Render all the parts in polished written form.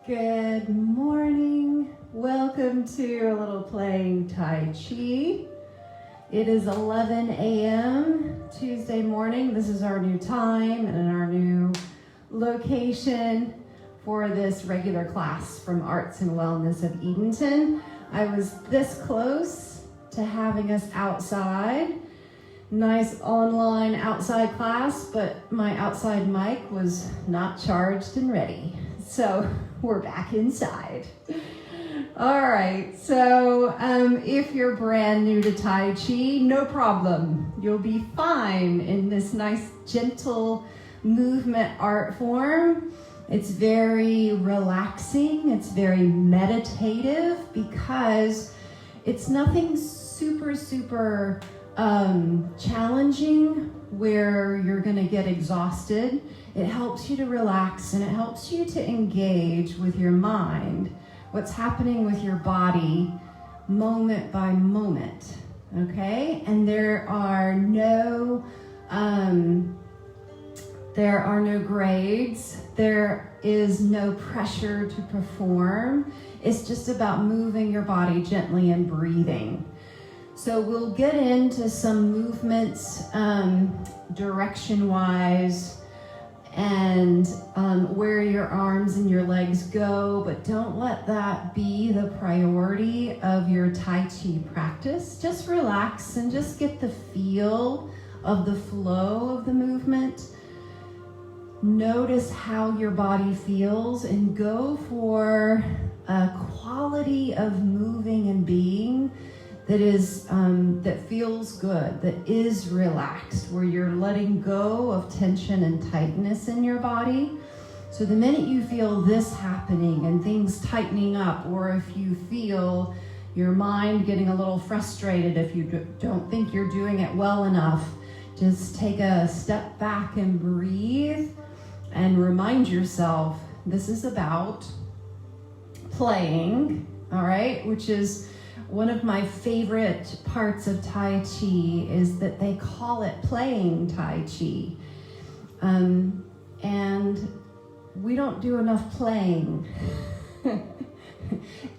Good morning. Welcome to a little playing Tai Chi. It is 11 a.m. Tuesday morning. This is our new time and our new location for this regular class from Arts and Wellness of Edenton. I was this close to having us outside. Nice online outside class, but my outside mic was not charged and ready. So we're back inside. All right, so if you're brand new to Tai Chi, no problem. You'll be fine in this nice, gentle movement art form. It's very relaxing. It's very meditative because it's nothing super challenging where you're going to get exhausted. It helps you to relax and it helps you to engage with your mind, what's happening with your body moment by moment, okay? And there are no grades. There is no pressure to perform. It's just about moving your body gently and breathing. So we'll get into some movements direction-wise and where your arms and your legs go, but don't let that be the priority of your Tai Chi practice. Just relax and just get the feel of the flow of the movement. Notice how your body feels and go for a quality of moving and being that is that feels good, that is relaxed, where you're letting go of tension and tightness in your body. So the minute you feel this happening and things tightening up, or if you feel your mind getting a little frustrated, if you don't think you're doing it well enough, just take a step back and breathe and remind yourself this is about playing, all right, which is one of my favorite parts of Tai Chi is that they call it playing Tai Chi. And we don't do enough playing.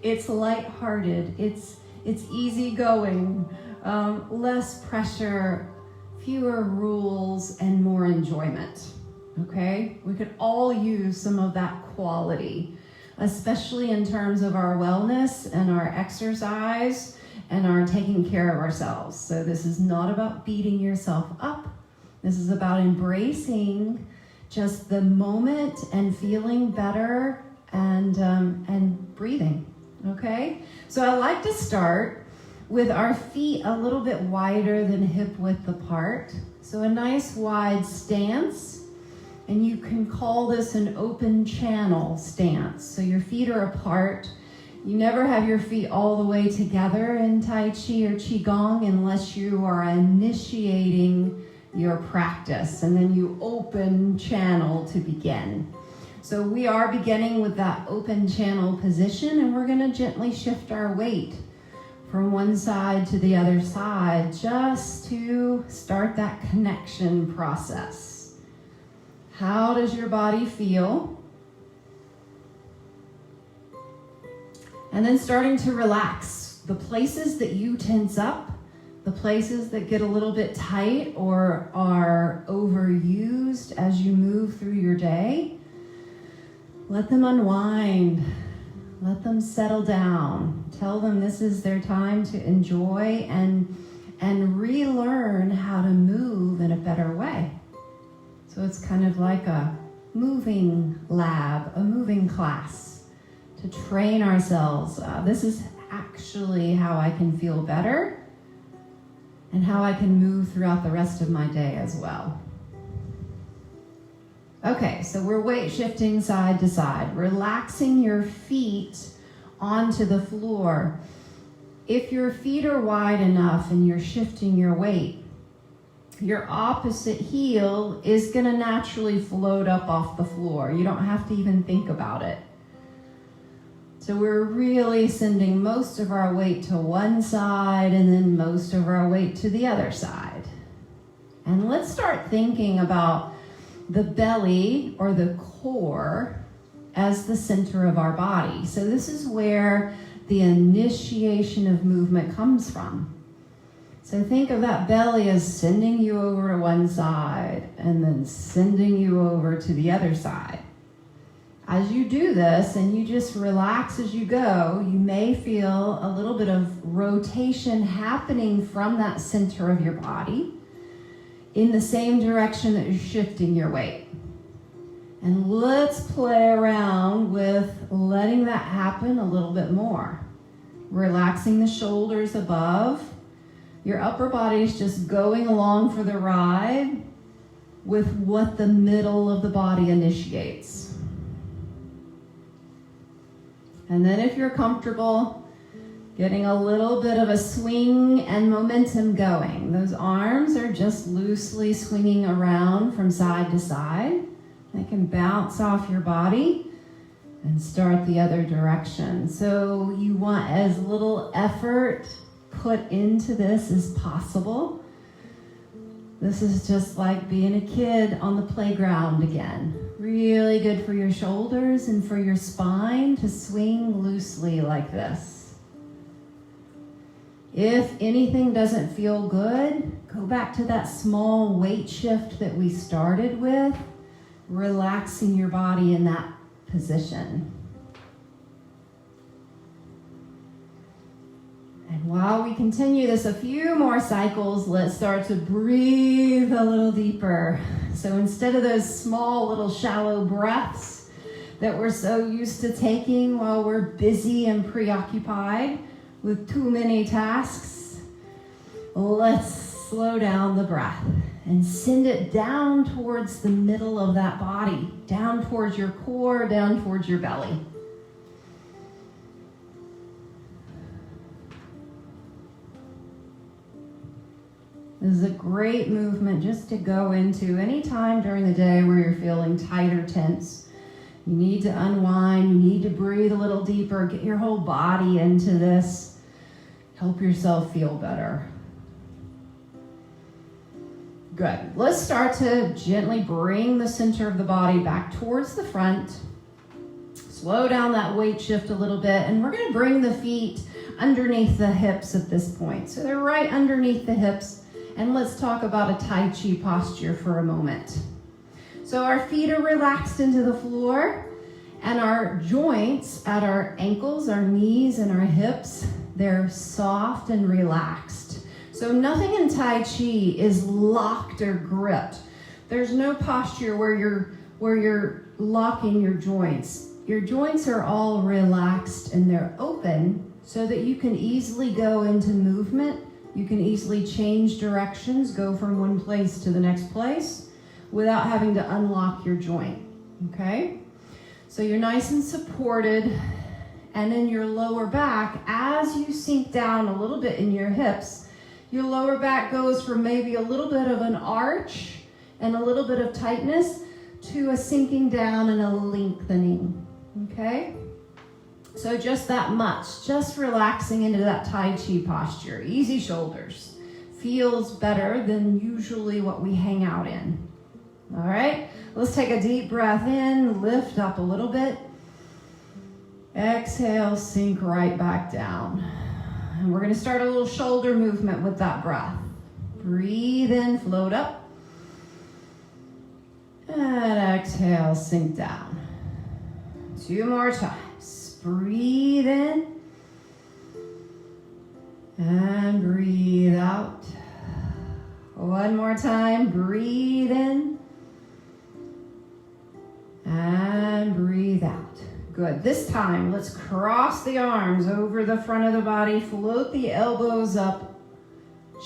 It's lighthearted, it's easygoing, less pressure, fewer rules, and more enjoyment, okay? We could all use some of that quality, especially in terms of our wellness and our exercise and our taking care of ourselves. So this is not about beating yourself up. This is about embracing just the moment and feeling better and breathing, okay? So I like to start with our feet a little bit wider than hip width apart. So a nice wide stance. And you can call this an open channel stance. So your feet are apart. You never have your feet all the way together in Tai Chi or Qigong unless you are initiating your practice. And then you open channel to begin. So we are beginning with that open channel position, and we're going to gently shift our weight from one side to the other side just to start that connection process. How does your body feel? And then starting to relax. The places that you tense up, the places that get a little bit tight or are overused as you move through your day, let them unwind. Let them settle down. Tell them this is their time to enjoy and relearn how to move in a better way. So it's kind of like a moving lab, a moving class to train ourselves. This is actually how I can feel better and how I can move throughout the rest of my day as well. Okay, so we're weight shifting side to side, relaxing your feet onto the floor. If your feet are wide enough and you're shifting your weight, your opposite heel is going to naturally float up off the floor. You don't have to even think about it. So we're really sending most of our weight to one side and then most of our weight to the other side. And let's start thinking about the belly or the core as the center of our body. So this is where the initiation of movement comes from. So think of that belly as sending you over to one side and then sending you over to the other side. As you do this and you just relax as you go, you may feel a little bit of rotation happening from that center of your body in the same direction that you're shifting your weight. And let's play around with letting that happen a little bit more. Relaxing the shoulders above. Your upper body is just going along for the ride with what the middle of the body initiates. And then if you're comfortable, getting a little bit of a swing and momentum going. Those arms are just loosely swinging around from side to side. They can bounce off your body and start the other direction. So you want as little effort put into this as possible. This is just like being a kid on the playground again. Really good for your shoulders and for your spine to swing loosely like this. If anything doesn't feel good, go back to that small weight shift that we started with, relaxing your body in that position. And while we continue this a few more cycles, let's start to breathe a little deeper. So instead of those small little shallow breaths that we're so used to taking while we're busy and preoccupied with too many tasks, let's slow down the breath and send it down towards the middle of that body, down towards your core, down towards your belly. This is a great movement just to go into any time during the day where you're feeling tight or tense. You need to unwind, you need to breathe a little deeper, get your whole body into this. Help yourself feel better. Good. Let's start to gently bring the center of the body back towards the front. Slow down that weight shift a little bit, and we're going to bring the feet underneath the hips at this point. So they're right underneath the hips. And let's talk about a Tai Chi posture for a moment. So our feet are relaxed into the floor, and our joints at our ankles, our knees, and our hips, they're soft and relaxed. So nothing in Tai Chi is locked or gripped. There's no posture where you're locking your joints. Your joints are all relaxed and they're open so that you can easily go into movement. You can easily change directions, go from one place to the next place without having to unlock your joint, okay? So you're nice and supported, and in your lower back, as you sink down a little bit in your hips, your lower back goes from maybe a little bit of an arch and a little bit of tightness to a sinking down and a lengthening, okay? So just that much, just relaxing into that Tai Chi posture. Easy shoulders. Feels better than usually what we hang out in. All right, let's take a deep breath in, lift up a little bit. Exhale, sink right back down. And we're going to start a little shoulder movement with that breath. Breathe in, float up. And exhale, sink down. 2 more times. Breathe in and breathe out. 1 more time. Breathe in and breathe out. Good. This time, let's cross the arms over the front of the body. Float the elbows up.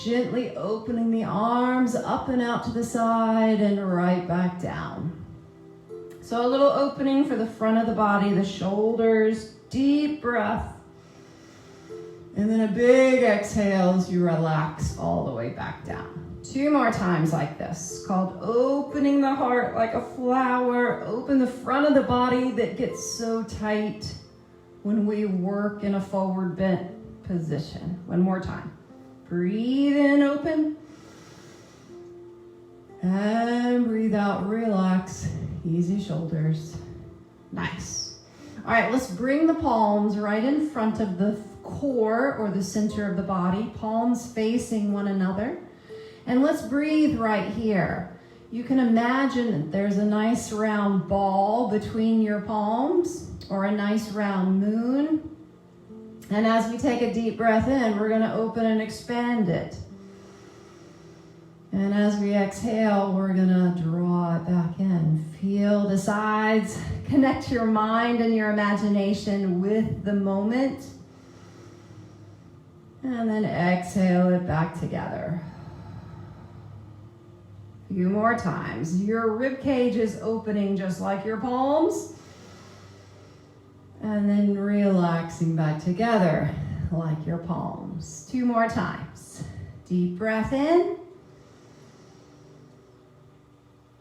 Gently opening the arms up and out to the side and right back down. So a little opening for the front of the body, the shoulders, deep breath. And then a big exhale as you relax all the way back down. 2 more times like this, called opening the heart like a flower. Open the front of the body that gets so tight when we work in a forward bent position. 1 more time. Breathe in, open. And breathe out, relax. Easy shoulders. Nice. All right, let's bring the palms right in front of the core or the center of the body, palms facing one another. And let's breathe right here. You can imagine that there's a nice round ball between your palms or a nice round moon. And as we take a deep breath in, we're going to open and expand it. And as we exhale, we're going to draw it back in. Feel the sides. Connect your mind and your imagination with the moment. And then exhale it back together. A few more times. Your rib cage is opening just like your palms. And then relaxing back together like your palms. 2 more times. Deep breath in.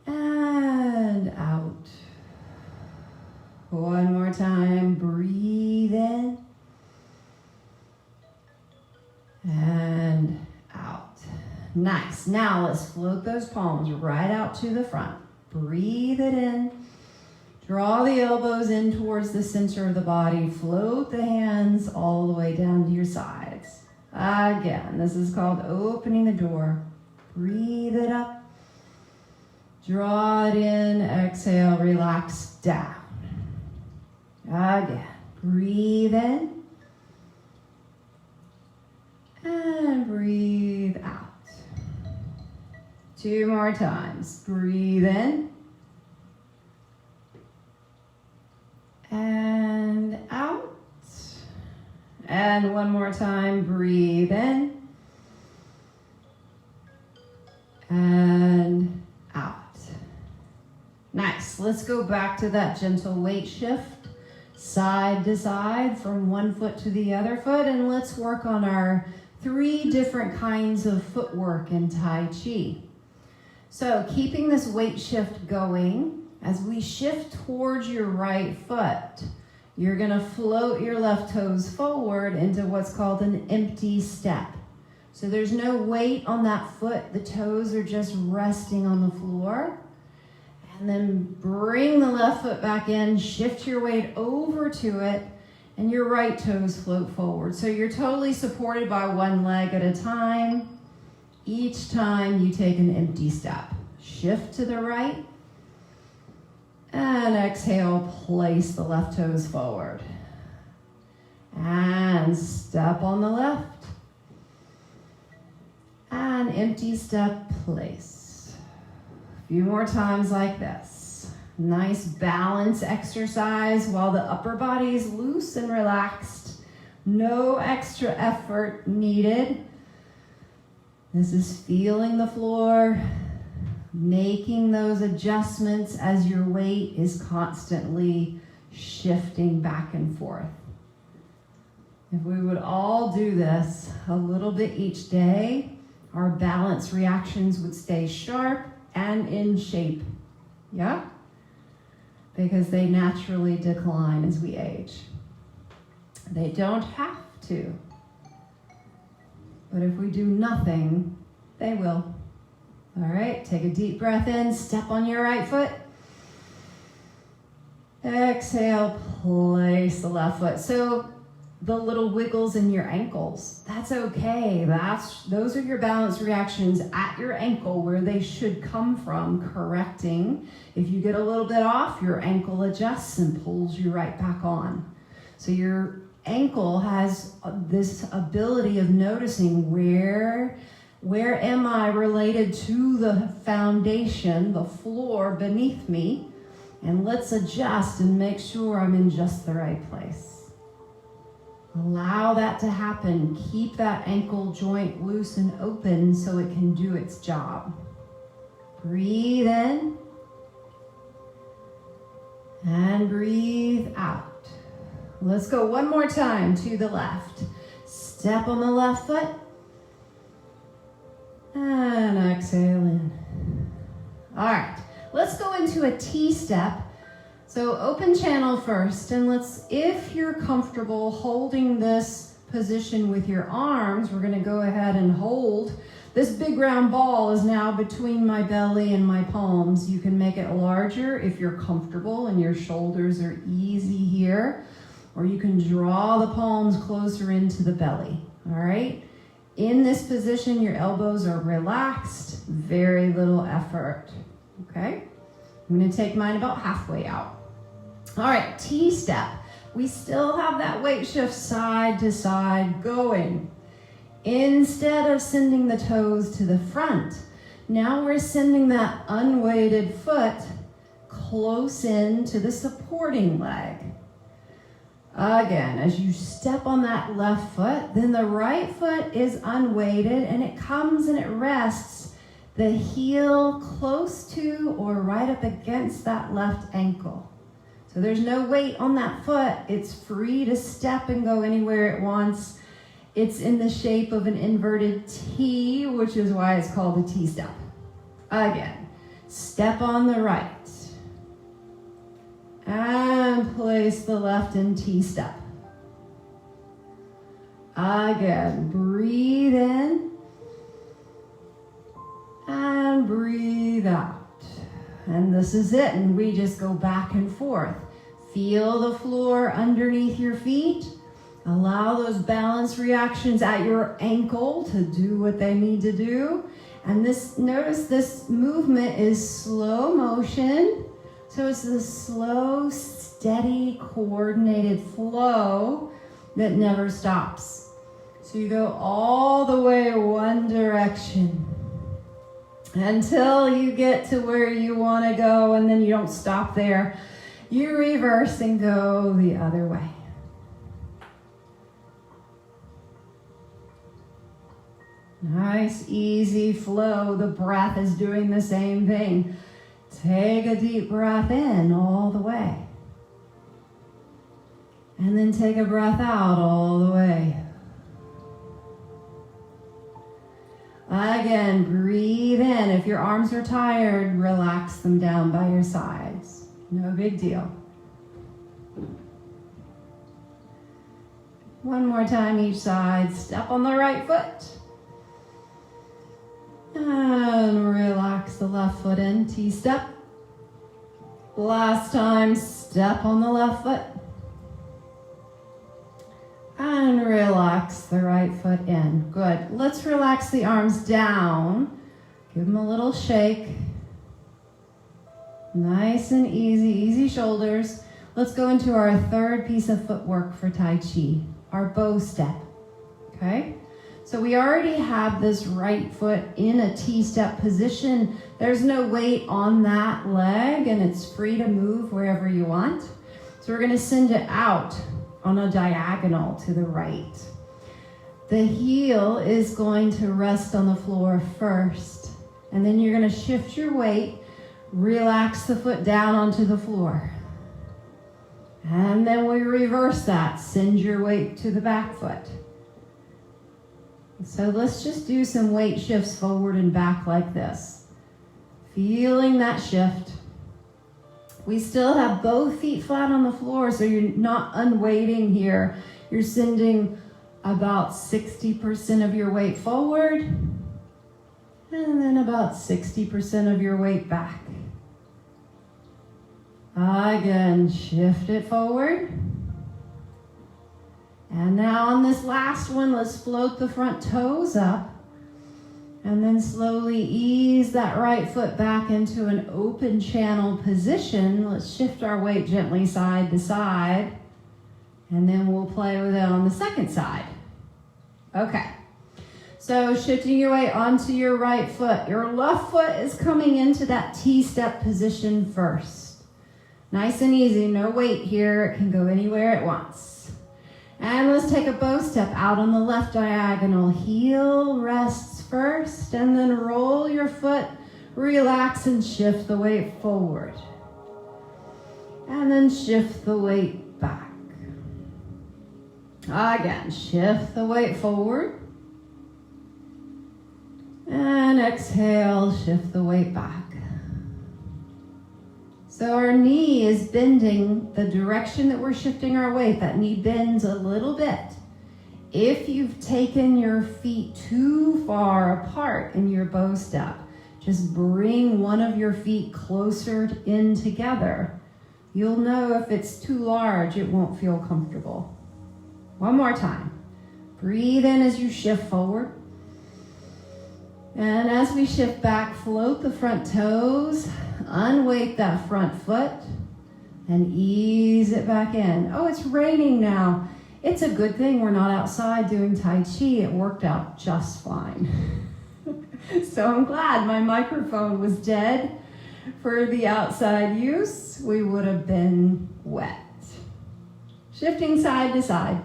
And out. 1 more time. Breathe in. And out. Nice. Now let's float those palms right out to the front. Breathe it in. Draw the elbows in towards the center of the body. Float the hands all the way down to your sides. Again, this is called opening the door. Breathe it up. Draw it in. Exhale. Relax down. Again. Breathe in. And breathe out. 2 more times. Breathe in. And out. And 1 more time. Breathe in. And out. Nice. Let's go back to that gentle weight shift. Side to side from one foot to the other foot. And let's work on our 3 different kinds of footwork in Tai Chi. So keeping this weight shift going, as we shift towards your right foot, you're going to float your left toes forward into what's called an empty step. So there's no weight on that foot. The toes are just resting on the floor. And then bring the left foot back in, shift your weight over to it, and your right toes float forward. So you're totally supported by one leg at a time. Each time you take an empty step. Shift to the right. And exhale, place the left toes forward. And step on the left. And empty step, place. A few more times like this. Nice balance exercise while the upper body is loose and relaxed. No extra effort needed. This is feeling the floor, making those adjustments as your weight is constantly shifting back and forth. If we would all do this a little bit each day, our balance reactions would stay sharp and in shape. Yeah? Because they naturally decline as we age. They don't have to. But if we do nothing, they will. All right, take a deep breath in, step on your right foot. Exhale, place the left foot. So the little wiggles in your ankles, that's okay. Those are your balance reactions at your ankle where they should come from, correcting. If you get a little bit off, your ankle adjusts and pulls you right back on. So your ankle has this ability of noticing where am I related to the foundation, the floor beneath me, and let's adjust and make sure I'm in just the right place. Allow that to happen. Keep that ankle joint loose and open so it can do its job. Breathe in and breathe out. Let's go one more time to the left. Step on the left foot. And exhale in. All right, let's go into a T-step. So open channel first, and if you're comfortable holding this position with your arms, we're gonna go ahead and hold This big round ball is now between my belly and my palms. You can make it larger if you're comfortable and your shoulders are easy here, or you can draw the palms closer into the belly, all right? In this position, your elbows are relaxed, very little effort, okay? I'm gonna take mine about halfway out. All right, T-step. We still have that weight shift side to side going. Instead of sending the toes to the front, now we're sending that unweighted foot close in to the supporting leg. Again, as you step on that left foot, then the right foot is unweighted and it comes and it rests the heel close to or right up against that left ankle. So there's no weight on that foot. It's free to step and go anywhere it wants. It's in the shape of an inverted T, which is why it's called a T-step. Again, step on the right. And place the left in T-step. Again, breathe in. And breathe out. And this is it. And we just go back and forth. Feel the floor underneath your feet. Allow those balance reactions at your ankle to do what they need to do. And notice this movement is slow motion. So it's the slow, steady, coordinated flow that never stops. So you go all the way one direction until you get to where you want to go, and then you don't stop there. You reverse and go the other way. Nice, easy flow. The breath is doing the same thing. Take a deep breath in all the way. And then take a breath out all the way. Again, breathe in. If your arms are tired, relax them down by your sides. No big deal. One more time each side. Step on the right foot. And relax the left foot in, T-step. Last time, step on the left foot. And relax the right foot in. Good. Let's relax the arms down. Give them a little shake. Nice and easy, easy shoulders. Let's go into our third piece of footwork for Tai Chi, our bow step, okay? So we already have this right foot in a T-step position. There's no weight on that leg and it's free to move wherever you want. So we're gonna send it out on a diagonal to the right. The heel is going to rest on the floor first, and then you're gonna shift your weight, relax the foot down onto the floor. And then we reverse that, send your weight to the back foot. So let's just do some weight shifts forward and back like this. Feeling that shift. We still have both feet flat on the floor, so you're not unweighting here. You're sending about 60% of your weight forward, and then about 60% of your weight back. Again, shift it forward. And now on this last one, let's float the front toes up. And then slowly ease that right foot back into an open channel position. Let's shift our weight gently side to side. And then we'll play with it on the second side. Okay. So shifting your weight onto your right foot. Your left foot is coming into that T-step position first. Nice and easy, no weight here. It can go anywhere it wants. And let's take a bow step out on the left diagonal. Heel rests first, and then roll your foot, relax and shift the weight forward. And then shift the weight back. Again, shift the weight forward. And exhale, shift the weight back. So our knee is bending the direction that we're shifting our weight. That knee bends a little bit If you've taken your feet too far apart in your bow step, just bring one of your feet closer in together. You'll know if it's too large, it won't feel comfortable. One more time. Breathe in as you shift forward. And as we shift back, float the front toes, unweight that front foot, and ease it back in. Oh, it's raining now. It's a good thing we're not outside doing Tai Chi. It worked out just fine. So I'm glad my microphone was dead. For the outside use, we would have been wet. Shifting side to side.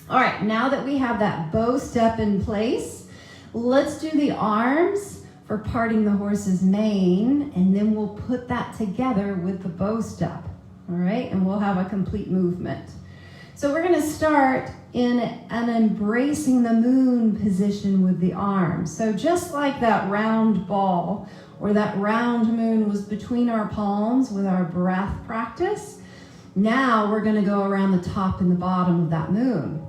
All right, now that we have that bow step in place, let's do the arms for parting the horse's mane, and then we'll put that together with the bow step. All right, and we'll have a complete movement. So we're gonna start in an embracing the moon position with the arms. So just like that round ball or that round moon was between our palms with our breath practice, now we're gonna go around the top and the bottom of that moon.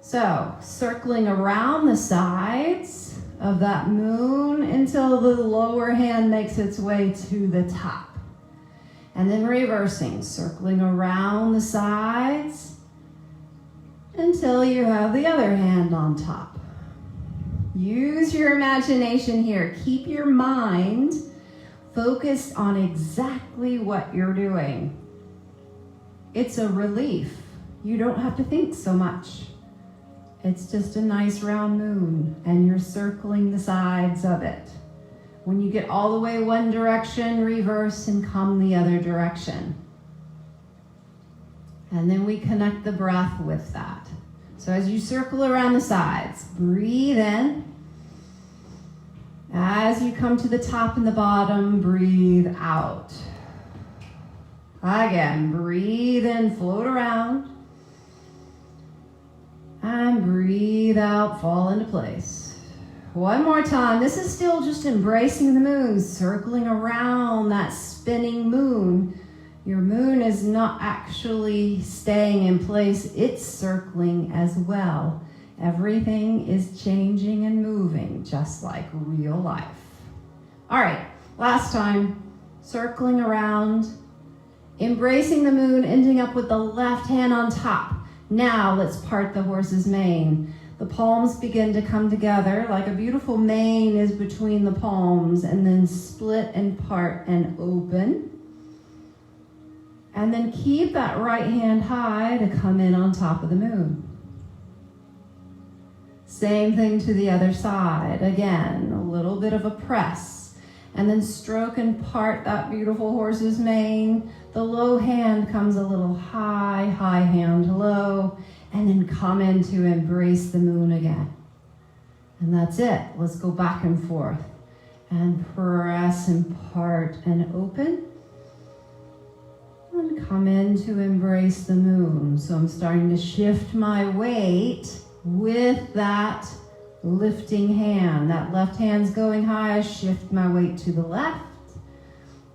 So circling around the sides of that moon until the lower hand makes its way to the top. And then reversing, circling around the sides until you have the other hand on top. Use your imagination here. Keep your mind focused on exactly what you're doing. It's a relief. You don't have to think so much. It's just a nice round moon, and you're circling the sides of it. When you get all the way one direction, reverse and come the other direction. And then we connect the breath with that. So as you circle around the sides, breathe in. As you come to the top and the bottom, breathe out. Again, breathe in, float around. And breathe out, fall into place. One more time. This is still just embracing the moon, circling around that spinning moon. Your moon is not actually staying in place, it's circling as well. Everything is changing and moving, just like real life. All right, last time, circling around, embracing the moon, ending up with the left hand on top. Now let's part the horse's mane. The palms begin to come together like a beautiful mane is between the palms, and then split and part and open. And then keep that right hand high to come in on top of the moon. Same thing to the other side. Again, a little bit of a press. And then stroke and part that beautiful horse's mane. The low hand comes a little high, high hand low, and then come in to embrace the moon again. And that's it. Let's go back and forth. And press and part and open. And come in to embrace the moon. So I'm starting to shift my weight with that lifting hand. That left hand's going high. I shift my weight to the left.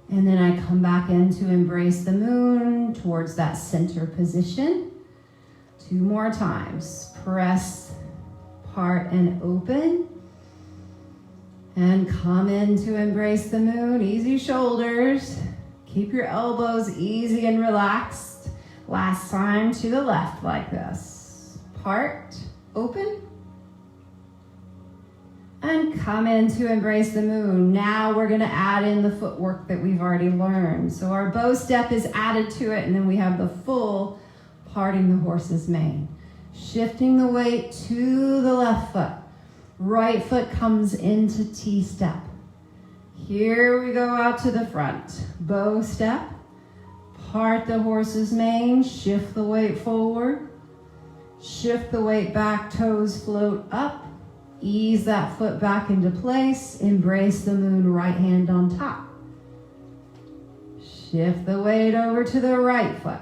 And then I come back in to embrace the moon towards that center position. 2 more times. Press, part, and open. And come in to embrace the moon. Easy shoulders. Keep your elbows easy and relaxed. Last time to the left like this. Part, open. And come in to embrace the moon. Now we're gonna add in the footwork that we've already learned. So our bow step is added to it, and then we have the full parting the horse's mane. Shifting the weight to the left foot. Right foot comes into T-step. Here we go out to the front. Bow step. Part the horse's mane. Shift the weight forward. Shift the weight back. Toes float up. Ease that foot back into place. Embrace the moon. Right hand on top. Shift the weight over to the right foot.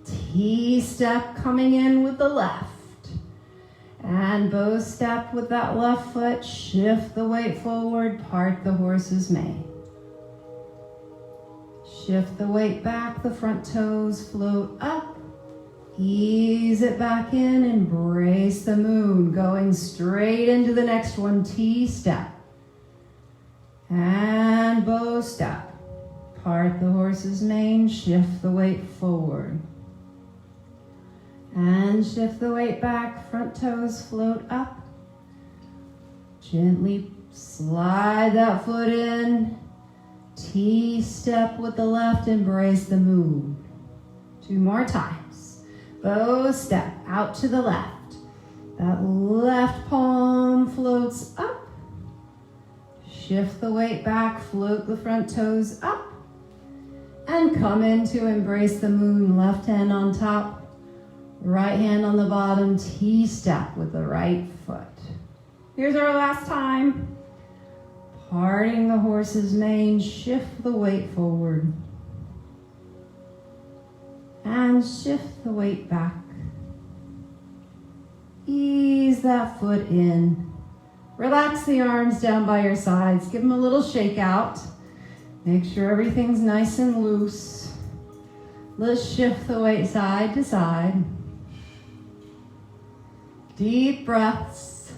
T-step coming in with the left. And bow step with that left foot. Shift the weight forward. Part the horse's mane. Shift the weight back. The front toes float up. Ease it back in, embrace the moon, going straight into the next one, T-step. And bow step. Part the horse's mane, shift the weight forward. And shift the weight back, front toes float up. Gently slide that foot in. T-step with the left, embrace the moon. 2 more times. Bow step out to the left. That left palm floats up. Shift the weight back, float the front toes up. And come into embrace the moon, left hand on top, right hand on the bottom, T-step with the right foot. Here's our last time. Parting the horse's mane, shift the weight forward. And shift the weight back. Ease that foot in. Relax the arms down by your sides. Give them a little shake out. Make sure everything's nice and loose. Let's shift the weight side to side. Deep breaths.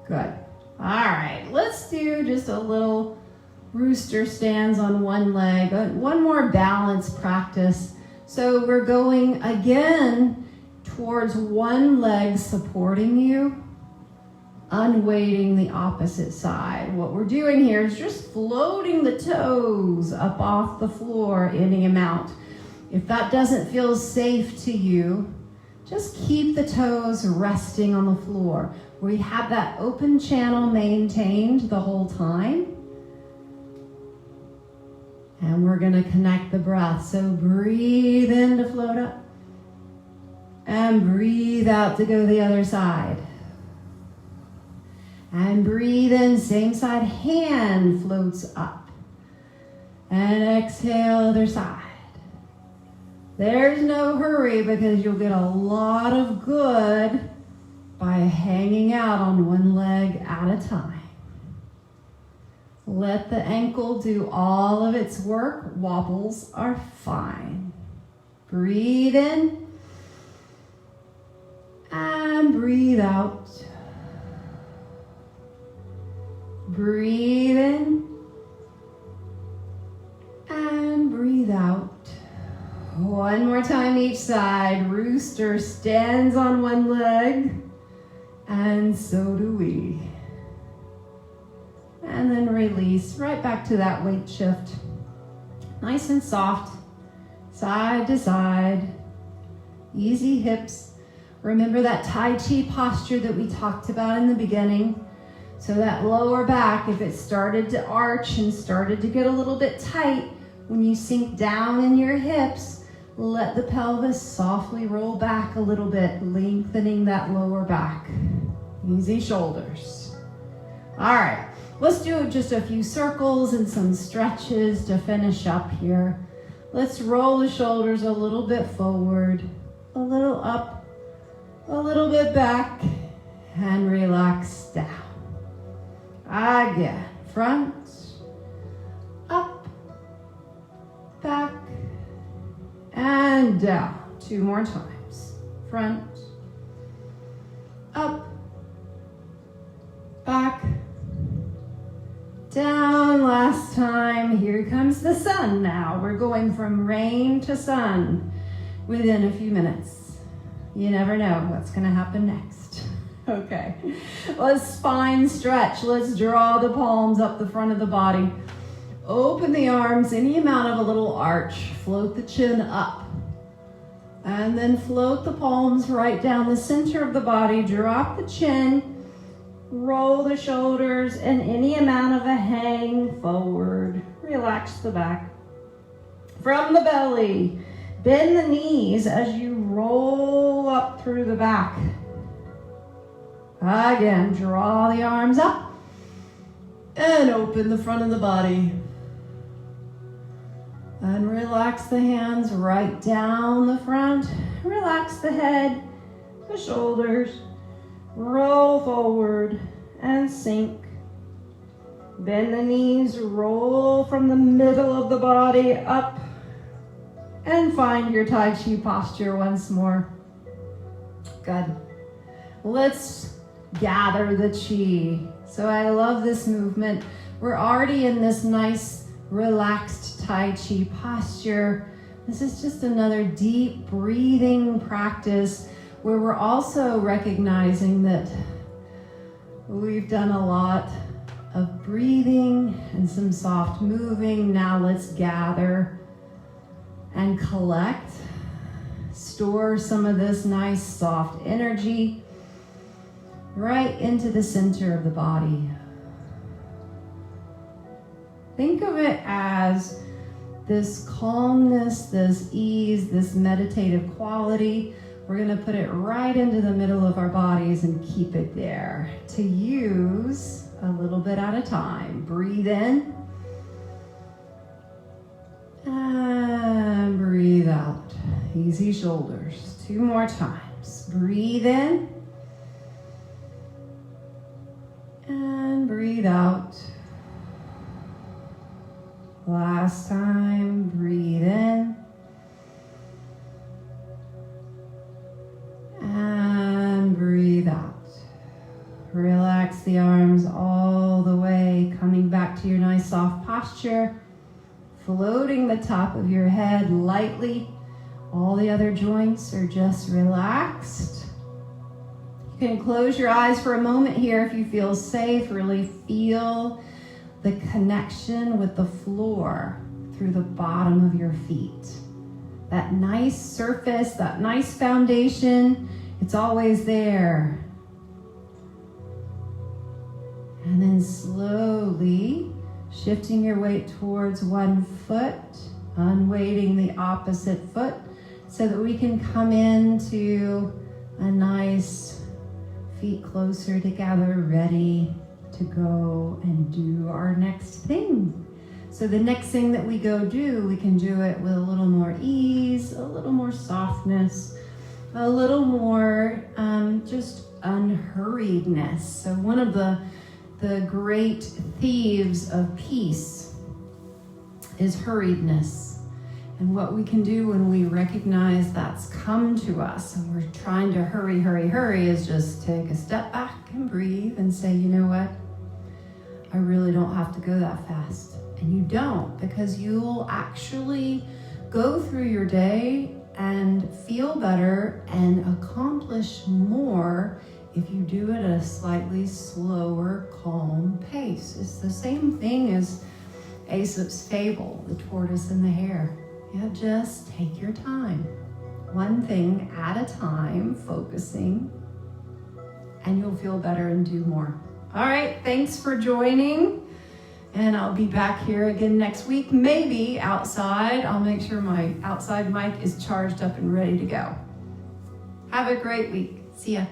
Good. All right, let's do just a little rooster stands on one leg. One more balance practice. So we're going again towards one leg supporting you, unweighting the opposite side. What we're doing here is just floating the toes up off the floor any amount. If that doesn't feel safe to you, just keep the toes resting on the floor. We have that open channel maintained the whole time. And we're going to connect the breath. So breathe in to float up. And breathe out to go the other side. And breathe in, same side, hand floats up. And exhale, other side. There's no hurry because you'll get a lot of good by hanging out on one leg at a time. Let the ankle do all of its work. Wobbles are fine. Breathe in. And breathe out. Breathe in. And breathe out. One more time each side. Rooster stands on one leg. And so do we. And then release right back to that weight shift. Nice and soft. Side to side. Easy hips. Remember that Tai Chi posture that we talked about in the beginning. So that lower back, if it started to arch and started to get a little bit tight, when you sink down in your hips, let the pelvis softly roll back a little bit, lengthening that lower back. Easy shoulders. All right, let's do just a few circles and some stretches to finish up here. Let's roll the shoulders a little bit forward, a little up, a little bit back, and relax down. Again, front, up, back, and down. 2 more times. Front, up, back, down. Last time. Here comes the sun now. We're going from rain to sun within a few minutes. You never know what's going to happen next. Okay, let's spine stretch. Let's draw the palms up the front of the body. Open the arms, any amount of a little arch. Float the chin up. And then float the palms right down the center of the body. Drop the chin. Roll the shoulders and any amount of a hang forward. Relax the back. From the belly, bend the knees as you roll up through the back. Again, draw the arms up and open the front of the body. And relax the hands right down the front. Relax the head, the shoulders. Roll forward and sink. Bend the knees, roll from the middle of the body up, and find your Tai Chi posture once more. Good. Let's gather the chi. So I love this movement. We're already in this nice, relaxed Tai Chi posture. This is just another deep breathing practice where we're also recognizing that we've done a lot of breathing and some soft moving. Now let's gather and collect. Store some of this nice soft energy right into the center of the body. Think of it as this calmness, this ease, this meditative quality. We're going to put it right into the middle of our bodies and keep it there to use a little bit at a time. Breathe in and breathe out. Easy shoulders. 2 more times. Breathe in and breathe out. Last time, breathe in and breathe out. Relax the arms all the way, coming back to your nice soft posture, floating the top of your head lightly. All the other joints are just relaxed. You can close your eyes for a moment here if you feel safe. Really feel the connection with the floor through the bottom of your feet. That nice surface, that nice foundation, it's always there. And then slowly shifting your weight towards one foot, unweighting the opposite foot so that we can come into a nice feet closer together, ready to go and do our next thing. So the next thing that we go do, we can do it with a little more ease, a little more softness, a little more just unhurriedness. So one of the great thieves of peace is hurriedness. And what we can do when we recognize that's come to us and we're trying to hurry is just take a step back and breathe and say, you know what? I really don't have to go that fast. And you don't, because you'll actually go through your day and feel better and accomplish more if you do it at a slightly slower, calm pace. It's the same thing as Aesop's fable, the tortoise and the hare. Yeah, just take your time. One thing at a time, focusing, and you'll feel better and do more. All right, thanks for joining. And I'll be back here again next week, maybe outside. I'll make sure my outside mic is charged up and ready to go. Have a great week. See ya.